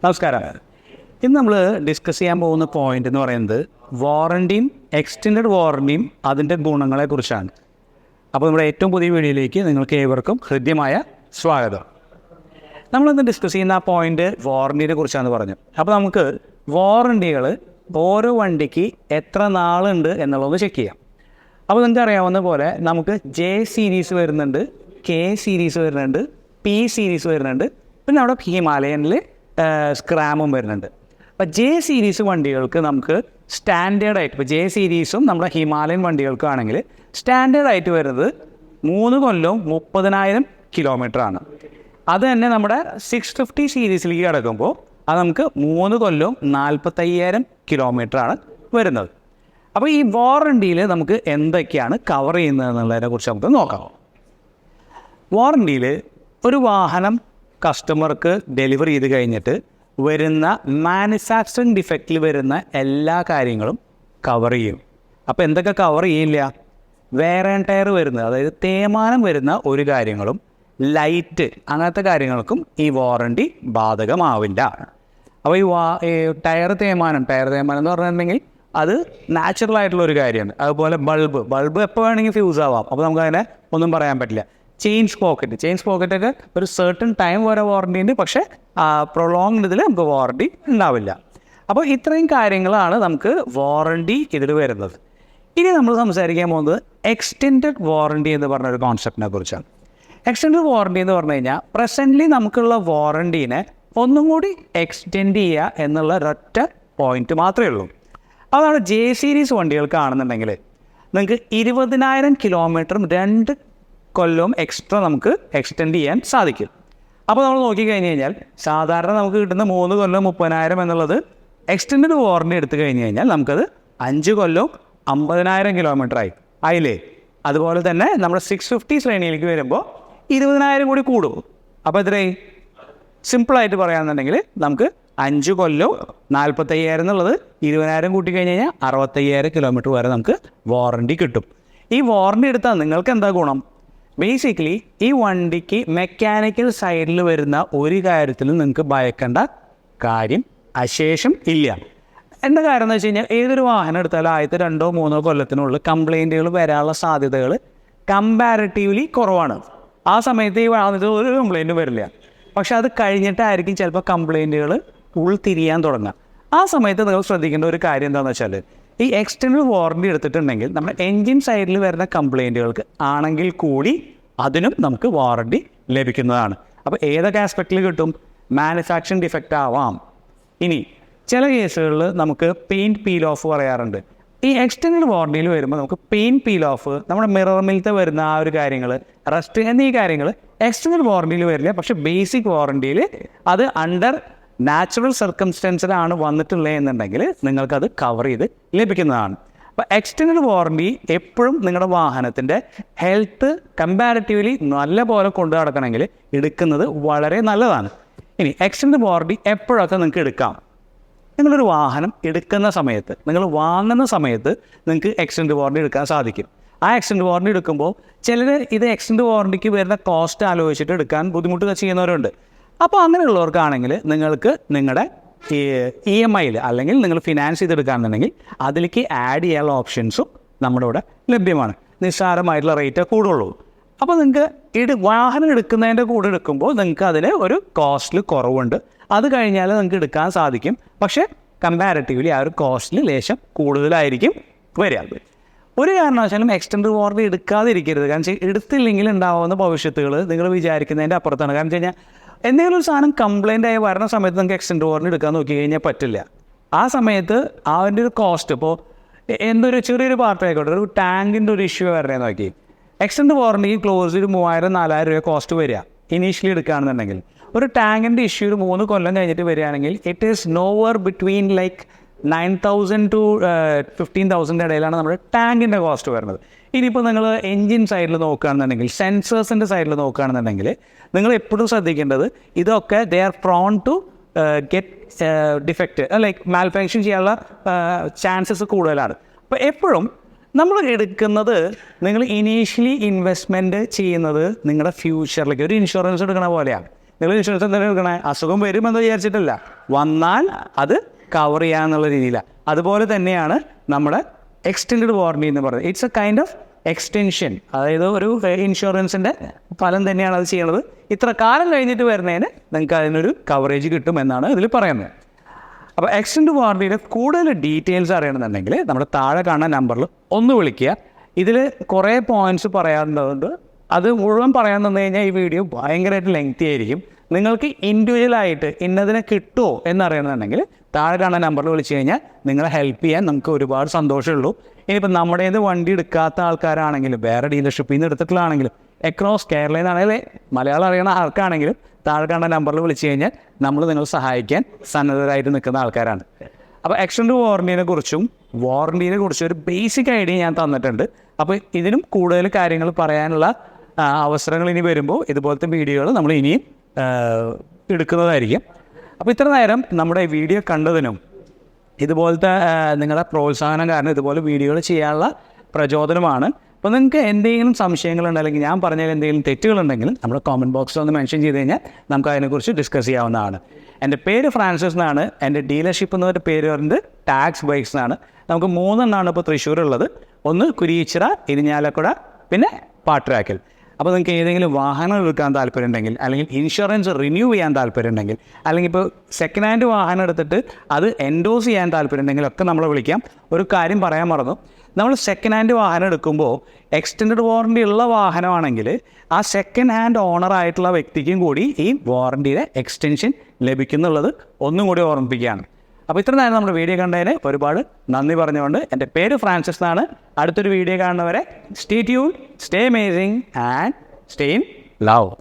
നമസ്കാരം. ഇന്ന് നമ്മൾ ഡിസ്കസ് ചെയ്യാൻ പോകുന്ന പോയിന്റ് എന്ന് പറയുന്നത് വാറണ്ടിയും എക്സ്റ്റെൻഡഡ് വാറണ്ടിയും അതിൻ്റെ ഗുണങ്ങളെക്കുറിച്ചാണ്. അപ്പോൾ നമ്മുടെ ഏറ്റവും പുതിയ വീഡിയോയിലേക്ക് നിങ്ങൾക്ക് ഏവർക്കും ഹൃദ്യമായ സ്വാഗതം. നമ്മളിന്ന് ഡിസ്കസ് ചെയ്യുന്ന ആ പോയിന്റ് വാറണ്ടിയെ കുറിച്ചാണെന്ന് പറഞ്ഞു. അപ്പോൾ നമുക്ക് വാറണ്ടികൾ ഓരോ വണ്ടിക്ക് എത്ര നാളുണ്ട് എന്നുള്ളത് ചെക്ക് ചെയ്യാം. അപ്പോൾ നിങ്ങൾക്ക് അറിയാവുന്ന പോലെ നമുക്ക് ജെ സീരീസ് വരുന്നുണ്ട്, കെ സീരീസ് വരുന്നുണ്ട്, പി സീരീസ് വരുന്നുണ്ട്, പിന്നെ അവിടെ ഹിമാലയനിൽ സ്ക്രാമും വരുന്നുണ്ട്. അപ്പോൾ ജെ സീരീസ് വണ്ടികൾക്ക് നമുക്ക് സ്റ്റാൻഡേർഡായിട്ട്, ഇപ്പോൾ ജെ സീരീസും നമ്മുടെ ഹിമാലയൻ വണ്ടികൾക്കാണെങ്കിൽ സ്റ്റാൻഡേർഡായിട്ട് വരുന്നത് 3 കൊല്ലവും 30,000 കിലോമീറ്ററാണ്. അത് തന്നെ നമ്മുടെ 650 സീരീസിലേക്ക് കിടക്കുമ്പോൾ അത് നമുക്ക് 3 കൊല്ലവും 45,000 കിലോമീറ്ററാണ് വരുന്നത്. അപ്പോൾ ഈ വാറണ്ടിയിൽ നമുക്ക് എന്തൊക്കെയാണ് കവർ ചെയ്യുന്നത് എന്നുള്ളതിനെ കുറിച്ച് നമുക്ക് നോക്കാം. വാറണ്ടിയിൽ ഒരു വാഹനം കസ്റ്റമർക്ക് ഡെലിവറി ചെയ്ത് കഴിഞ്ഞിട്ട് വരുന്ന മാനുഫാക്ചറിങ് ഡിഫക്റ്റിൽ വരുന്ന എല്ലാ കാര്യങ്ങളും കവർ ചെയ്യും. അപ്പോൾ എന്തൊക്കെ കവർ ചെയ്യില്ല? വെയർ ആൻഡ് ടയർ വരുന്നത്, അതായത് തേയ്മാനം വരുന്ന ഒരു കാര്യങ്ങളും ലൈറ്റ് അങ്ങനത്തെ കാര്യങ്ങൾക്കും ഈ വാറണ്ടി ബാധകമാവില്ല. അപ്പോൾ ഈ ടയർ തേയ്മാനം എന്ന് പറഞ്ഞിട്ടുണ്ടെങ്കിൽ അത് നാച്ചുറൽ ആയിട്ടുള്ള ഒരു കാര്യമാണ്. അതുപോലെ ബൾബ് എപ്പോൾ വേണമെങ്കിൽ ഫ്യൂസ് ആവാം, അപ്പോൾ നമുക്കതിനെ ഒന്നും പറയാൻ പറ്റില്ല. ചെയിൻ സ്പോക്കറ്റൊക്കെ ഒരു സർട്ടൺ ടൈം വരെ വാറണ്ടി ഉണ്ട്, പക്ഷേ പ്രൊലോങ്ഡ് ഇതിൽ നമുക്ക് വാറണ്ടി ഉണ്ടാവില്ല. അപ്പോൾ ഇത്രയും കാര്യങ്ങളാണ് നമുക്ക് വാറണ്ടി ഇതിൽ വരുന്നത്. ഇനി നമ്മൾ സംസാരിക്കാൻ പോകുന്നത് എക്സ്റ്റെൻഡഡ് വാറണ്ടി എന്ന് പറഞ്ഞൊരു കോൺസെപ്റ്റിനെ കുറിച്ചാണ്. എക്സ്റ്റെൻഡഡ് വാറണ്ടി എന്ന് പറഞ്ഞു കഴിഞ്ഞാൽ പ്രസൻ്റ്ലി നമുക്കുള്ള വാറണ്ടീനെ ഒന്നും കൂടി എക്സ്റ്റെൻഡ് ചെയ്യുക എന്നുള്ള ഒരൊറ്റ പോയിന്റ് മാത്രമേ ഉള്ളൂ. അതാണ് ജെ സീരീസ് വണ്ടികൾക്കാണെന്നുണ്ടെങ്കിൽ നിങ്ങൾക്ക് 20,000 കിലോമീറ്ററും 2 കൊല്ലവും എക്സ്ട്രാ നമുക്ക് എക്സ്റ്റെൻഡ് ചെയ്യാൻ സാധിക്കും. അപ്പോൾ നമ്മൾ നോക്കിക്കഴിഞ്ഞ് കഴിഞ്ഞാൽ സാധാരണ നമുക്ക് കിട്ടുന്ന 3 കൊല്ലം 30,000 എന്നുള്ളത് എക്സ്റ്റെൻഡഡ് വാറണ്ടി എടുത്തു കഴിഞ്ഞ് കഴിഞ്ഞാൽ നമുക്കത് 5 കൊല്ലവും 50,000 കിലോമീറ്ററായി ആയില്ലേ. അതുപോലെ തന്നെ നമ്മുടെ 650 ശ്രേണിയിലേക്ക് വരുമ്പോൾ 20,000 കൂടി കൂടും. അപ്പോൾ എത്രയായി? സിമ്പിളായിട്ട് പറയുകയാണെന്നുണ്ടെങ്കിൽ നമുക്ക് 5 കൊല്ലവും 45,000 എന്നുള്ളത് 20,000 കൂട്ടി കഴിഞ്ഞ് കഴിഞ്ഞാൽ 65,000 കിലോമീറ്റർ വരെ നമുക്ക് വാറണ്ടി കിട്ടും. ഈ വാറണ്ടി എടുത്താൽ നിങ്ങൾക്ക് എന്താ ഗുണം? ബേസിക്കലി ഈ വണ്ടിക്ക് മെക്കാനിക്കൽ സൈഡിൽ വരുന്ന ഒരു കാര്യത്തിലും നിങ്ങൾക്ക് ഭയക്കേണ്ട കാര്യം അശേഷം ഇല്ല. എന്താ കാരണം എന്ന് വെച്ച് കഴിഞ്ഞാൽ ഏതൊരു വാഹനം എടുത്താലും ആദ്യത്തെ 2-3 കൊല്ലത്തിനുള്ളിൽ കംപ്ലൈൻറ്റുകൾ വരാനുള്ള സാധ്യതകൾ കമ്പാരിറ്റീവ്ലി കുറവാണ്. ആ സമയത്ത് ഈ വാഹനത്തിൽ ഒരു കംപ്ലൈൻറ്റും വരില്ല. പക്ഷെ അത് കഴിഞ്ഞിട്ടായിരിക്കും ചിലപ്പോൾ കംപ്ലൈൻറ്റുകൾ ഉൾത്തിരിയാൻ തുടങ്ങുക. ആ സമയത്ത് നിങ്ങൾ ശ്രദ്ധിക്കേണ്ട ഒരു കാര്യം എന്താണെന്ന് വെച്ചാൽ ഈ എക്സ്റ്റേണൽ വാറണ്ടി എടുത്തിട്ടുണ്ടെങ്കിൽ നമ്മുടെ എൻജിൻ സൈഡിൽ വരുന്ന കംപ്ലൈൻറ്റുകൾക്ക് ആണെങ്കിൽ കൂടി അതിനും നമുക്ക് വാറണ്ടി ലഭിക്കുന്നതാണ്. അപ്പോൾ ഏതൊക്കെ ആസ്പെക്റ്റിൽ കിട്ടും? മാനുഫാക്ചറിങ് ഡിഫക്റ്റ് ആവാം. ഇനി ചില കേസുകളിൽ നമുക്ക് പെയിൻറ്റ് പീൽ ഓഫ് പറയാറുണ്ട്. ഈ എക്സ്റ്റേണൽ വാറണ്ടിയിൽ വരുമ്പോൾ നമുക്ക് പെയിൻറ്റ് പീൽ ഓഫ്, നമ്മുടെ മിററിലത്തെ വരുന്ന ആ ഒരു കാര്യങ്ങൾ, റസ്റ്റ് എന്നീ കാര്യങ്ങൾ എക്സ്റ്റേണൽ വാറണ്ടിയിൽ വരില്ല. പക്ഷേ ബേസിക് വാറണ്ടിയിൽ അത് അണ്ടർ നാച്ചുറൽ സർക്കംസ്റ്റൻസിലാണ് വന്നിട്ടുള്ളത് എന്നുണ്ടെങ്കിൽ നിങ്ങൾക്കത് കവർ ചെയ്ത് ലഭിക്കുന്നതാണ്. അപ്പോൾ എക്സ്റ്റെൻഡഡ് വാറണ്ടി എപ്പോഴും നിങ്ങളുടെ വാഹനത്തിൻ്റെ ഹെൽത്ത് കമ്പാരിറ്റീവ്ലി നല്ല പോലെ കൊണ്ടു നടക്കണമെങ്കിൽ എടുക്കുന്നത് വളരെ നല്ലതാണ്. ഇനി എക്സ്റ്റെൻഡഡ് വാറണ്ടി എപ്പോഴൊക്കെ നിങ്ങൾക്ക് എടുക്കാം? നിങ്ങളൊരു വാഹനം എടുക്കുന്ന സമയത്ത്, നിങ്ങൾ വാങ്ങുന്ന സമയത്ത് നിങ്ങൾക്ക് എക്സ്റ്റെൻഡ് വാറണ്ടി എടുക്കാൻ സാധിക്കും. ആ എക്സ്റ്റെൻഡ് വാറണ്ടി എടുക്കുമ്പോൾ ചിലർ ഇത് എക്സ്റ്റെൻഡ് വാറണ്ടിക്ക് വരുന്ന കോസ്റ്റ് ആലോചിച്ചിട്ട് എടുക്കാൻ ബുദ്ധിമുട്ട് ചെയ്യുന്നവരുണ്ട്. അപ്പോൾ അങ്ങനെയുള്ളവർക്കാണെങ്കിൽ നിങ്ങൾക്ക് നിങ്ങളുടെ EMIയിൽ അല്ലെങ്കിൽ നിങ്ങൾ ഫിനാൻസ് ചെയ്തെടുക്കുകയാണെന്നുണ്ടെങ്കിൽ അതിലേക്ക് ആഡ് ചെയ്യാനുള്ള ഓപ്ഷൻസും നമ്മുടെ ഇവിടെ ലഭ്യമാണ്. നിസ്സാരമായിട്ടുള്ള റേറ്റേ കൂടുള്ളൂ. അപ്പോൾ നിങ്ങൾക്ക് വാഹനം എടുക്കുന്നതിൻ്റെ കൂടെ എടുക്കുമ്പോൾ നിങ്ങൾക്ക് അതിന് ഒരു കോസ്റ്റിൽ കുറവുണ്ട്. അത് കഴിഞ്ഞാൽ നിങ്ങൾക്ക് എടുക്കാൻ സാധിക്കും. പക്ഷേ കമ്പാരിറ്റീവ്ലി ആ ഒരു കോസ്റ്റിൽ ലേശം കൂടുതലായിരിക്കും വരിക. ഒരു കാരണവശാലും എക്സ്റ്റെൻഡ് വാറണ്ടി എടുക്കാതിരിക്കരുത്. കാരണം എടുത്തില്ലെങ്കിൽ ഉണ്ടാവുന്ന ഭവിഷ്യത്തുകൾ നിങ്ങൾ വിചാരിക്കുന്നതിൻ്റെ അപ്പുറത്താണ്. കാരണം വെച്ച് കഴിഞ്ഞാൽ എന്തെങ്കിലും ഒരു സാധനം കംപ്ലൈൻ്റ് ആയി വരുന്ന സമയത്ത് നിങ്ങൾക്ക് എക്സ്റ്റെൻഡ് വാറണ്ടി എടുക്കാൻ നോക്കി കഴിഞ്ഞാൽ പറ്റില്ല. ആ സമയത്ത് അതിൻ്റെ ഒരു കോസ്റ്റ്, ഇപ്പോൾ എന്തൊരു ചെറിയൊരു പാർട്ട് ആയിക്കോട്ടെ, ഒരു ടാങ്കിൻ്റെ ഒരു ഇഷ്യൂ വരണേ നോക്കി, എക്സ്റ്റെൻഡ് വാറണ്ടി ക്ലോസ് ചെയ്ത് 3,000-4,000 രൂപ കോസ്റ്റ് വരിക ഇനീഷ്യലി എടുക്കുകയാണെന്നുണ്ടെങ്കിൽ. ഒരു ടാങ്കിൻ്റെ ഇഷ്യൂ ഒരു 3 കൊല്ലം കഴിഞ്ഞിട്ട് വരികയാണെങ്കിൽ it is nowhere between like 9,000 to 15,000 ഇടയിലാണ് നമ്മുടെ ടാങ്കിൻ്റെ കോസ്റ്റ് വരുന്നത്. ഇനിയിപ്പോൾ നിങ്ങൾ എൻജിൻ സൈഡിൽ നോക്കുകയാണെന്നുണ്ടെങ്കിൽ, സെൻസേഴ്സിൻ്റെ സൈഡിൽ നോക്കുകയാണെന്നുണ്ടെങ്കിൽ നിങ്ങൾ എപ്പോഴും ശ്രദ്ധിക്കേണ്ടത് ഇതൊക്കെ they are prone to get defect, like malfunction ചെയ്യാനുള്ള ചാൻസസ് കൂടുതലാണ്. അപ്പോൾ എപ്പോഴും നമ്മൾ എടുക്കുന്നത്, നിങ്ങൾ ഇനീഷ്യലി ഇൻവെസ്റ്റ്മെൻറ്റ് ചെയ്യുന്നത് നിങ്ങളുടെ ഫ്യൂച്ചറിലേക്ക് ഒരു ഇൻഷുറൻസ് എടുക്കണ പോലെയാണ്. നിങ്ങൾ ഇൻഷുറൻസ് എന്താണ് എടുക്കണേ? അസുഖം വരുമെന്ന് വിചാരിച്ചിട്ടല്ല, വന്നാൽ അത് കവർ ചെയ്യാന്നുള്ള രീതിയിലാണ്. അതുപോലെ തന്നെയാണ് നമ്മുടെ എക്സ്റ്റെൻഡഡ് വാറണ്ടി എന്ന് പറയുന്നത്. It's A kind of extension. അതായത് ഒരു ഇൻഷുറൻസിൻ്റെ ഫലം തന്നെയാണ് അത് ചെയ്യണത്. ഇത്ര കാലം കഴിഞ്ഞിട്ട് വരുന്നതിന് നിങ്ങൾക്ക് അതിനൊരു കവറേജ് കിട്ടും എന്നാണ് ഇതിൽ പറയുന്നത്. അപ്പോൾ എക്സ്റ്റെൻഡ് വാറണ്ടിയുടെ കൂടുതൽ ഡീറ്റെയിൽസ് അറിയണമെന്നുണ്ടെങ്കിൽ നമ്മുടെ താഴെ കാണുന്ന നമ്പറിൽ ഒന്ന് വിളിക്കുക. ഇതിൽ കുറേ പോയിൻറ്റ്സ് പറയാറുണ്ട്. അത് മുഴുവൻ പറയാൻ തന്നു കഴിഞ്ഞാൽ ഈ വീഡിയോ ഭയങ്കരമായിട്ട് ലെങ്തി ആയിരിക്കും. നിങ്ങൾക്ക് ഇൻഡിവിജ്വലായിട്ട് ഇന്നതിനെ കിട്ടുമോ എന്നറിയണമെന്നുണ്ടെങ്കിൽ താഴെ കാണുന്ന നമ്പറിൽ വിളിച്ചു കഴിഞ്ഞാൽ നിങ്ങളെ ഹെൽപ്പ് ചെയ്യാൻ നമുക്ക് ഒരുപാട് സന്തോഷമുള്ളൂ. ഇനിയിപ്പോൾ നമ്മുടേത് വണ്ടി എടുക്കാത്ത ആൾക്കാരാണെങ്കിലും വേറെ ഡീലർഷിപ്പിൽ നിന്ന് എടുത്തിട്ടുള്ളതാണെങ്കിലും അക്രോസ് കേരളയിൽ നിന്നാണെങ്കിൽ മലയാളം അറിയണ ആൾക്കാണെങ്കിലും താഴെ കാണുന്ന നമ്പറിൽ വിളിച്ചു കഴിഞ്ഞാൽ നമ്മൾ നിങ്ങളെ സഹായിക്കാൻ സന്നദ്ധരായിട്ട് നിൽക്കുന്ന ആൾക്കാരാണ്. അപ്പോൾ എക്സ്റ്റെൻഡ് വാറണ്ടിനെ കുറിച്ചും ഒരു ബേസിക് ഐഡിയ ഞാൻ തന്നിട്ടുണ്ട്. അപ്പോൾ ഇതിനും കൂടുതൽ കാര്യങ്ങൾ പറയാനുള്ള അവസരങ്ങൾ ഇനി വരുമ്പോൾ ഇതുപോലത്തെ വീഡിയോകൾ നമ്മൾ ഇനിയും എടുക്കുന്നതായിരിക്കും. അപ്പോൾ ഇത്ര നേരം നമ്മുടെ വീഡിയോ കണ്ടതിനും ഇതുപോലത്തെ നിങ്ങളുടെ പ്രോത്സാഹനം കാരണം ഇതുപോലെ വീഡിയോകൾ ചെയ്യാനുള്ള പ്രചോദനമാണ്. അപ്പോൾ നിങ്ങൾക്ക് എന്തെങ്കിലും സംശയങ്ങളുണ്ട്, അല്ലെങ്കിൽ ഞാൻ പറഞ്ഞതിൽ എന്തെങ്കിലും തെറ്റുകളുണ്ടെങ്കിൽ നമ്മുടെ കോമൻറ്റ് ബോക്സിൽ ഒന്ന് മെൻഷൻ ചെയ്ത് കഴിഞ്ഞാൽ നമുക്ക് അതിനെക്കുറിച്ച് ഡിസ്കസ് ചെയ്യാവുന്നതാണ്. എൻ്റെ പേര് ഫ്രാൻസിസ് എന്നാണ്. എൻ്റെ ഡീലർഷിപ്പ് എന്നൊരു പേര് പറയുന്നത് ടാക്സ് ബൈക്സ് എന്നാണ്. നമുക്ക് 3 എണ്ണമാണ് ഇപ്പോൾ തൃശ്ശൂരുള്ളത്. ഒന്ന് കുരിയിച്ചിറ, ഇരിഞ്ഞാലക്കുട, പിന്നെ പാട്രാക്കൽ. അപ്പോൾ നിങ്ങൾക്ക് ഏതെങ്കിലും വാഹനം എടുക്കാൻ താല്പര്യമുണ്ടെങ്കിൽ, അല്ലെങ്കിൽ ഇൻഷുറൻസ് റിന്യൂ ചെയ്യാൻ താല്പര്യമുണ്ടെങ്കിൽ, അല്ലെങ്കിൽ ഇപ്പോൾ സെക്കൻഡ് ഹാൻഡ് വാഹനം എടുത്തിട്ട് അത് എൻഡോസ് ചെയ്യാൻ താല്പര്യമുണ്ടെങ്കിൽ ഒക്കെ നമ്മളെ വിളിക്കാം. ഒരു കാര്യം പറയാൻ മറന്നു, നമ്മൾ സെക്കൻഡ് ഹാൻഡ് വാഹനം എടുക്കുമ്പോൾ എക്സ്റ്റെൻഡഡ് വാറണ്ടി ഉള്ള വാഹനമാണെങ്കിൽ ആ സെക്കൻഡ് ഹാൻഡ് ഓണറായിട്ടുള്ള വ്യക്തിക്കും കൂടി ഈ വാറണ്ടിയുടെ എക്സ്റ്റൻഷൻ ലഭിക്കുന്നുള്ളത് ഒന്നും കൂടി ഓർമ്മിപ്പിക്കുകയാണ്. അപ്പോൾ ഇത്ര നേരം നമ്മുടെ വീഡിയോ കണ്ടതിന് ഒരുപാട് നന്ദി പറഞ്ഞുകൊണ്ട് എൻ്റെ പേര് ഫ്രാൻസിസ് എന്നാണ്. അടുത്തൊരു വീഡിയോ കാണുന്നവരെ stay tune, stay amazing and stay in love.